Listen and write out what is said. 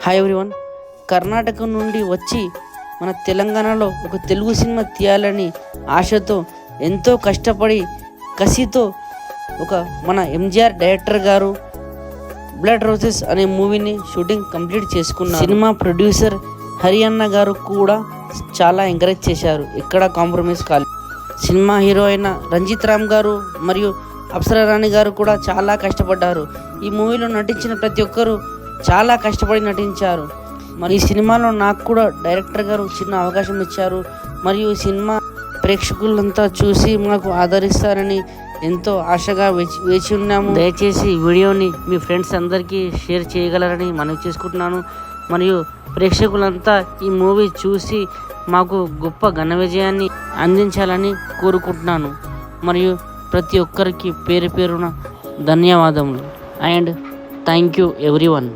Hi everyone. Karnataka నుండి వచ్చి మన తెలంగాణలో ఒక తెలుగు సినిమా తీయాలని ఆశతో ఎంతో కష్టపడి కసితో మన ఎంజిఆర్ డైరెక్టర్ గారు బ్లడ్ రోజెస్ అనే మూవీని షూటింగ్ కంప్లీట్ చేసుకున్నారు. సినిమా ప్రొడ్యూసర్ హరియన్న గారు కూడా చాలా ఎంకరేజ్ చేశారు, ఎక్కడ కాంప్రమైజ్ కాలేదు. సినిమా హీరో అయిన రంజిత్ రామ్ గారు మరియు అప్సరా రాణి గారు కూడా చాలా కష్టపడ్డారు. ఈ మూవీలో నటించిన ప్రతి ఒక్కరూ చాలా కష్టపడి నటించారు. మరి ఈ సినిమాలో నాకు కూడా డైరెక్టర్ గారు చిన్న అవకాశం ఇచ్చారు. మరియు ఈ సినిమా ప్రేక్షకులంతా చూసి మాకు ఆదరిస్తారని ఎంతో ఆశగా వేచి ఉన్నాము. దయచేసి ఈ వీడియోని మీ ఫ్రెండ్స్ అందరికీ షేర్ చేయగలరని మనవి చేసుకుంటున్నాను. మరియు ప్రేక్షకులంతా ఈ మూవీ చూసి మాకు గొప్ప ఘన విజయాన్ని అందించాలని కోరుకుంటున్నాను. మరియు ప్రతి ఒక్కరికి పేరు పేరున ధన్యవాదములు. And thank you everyone.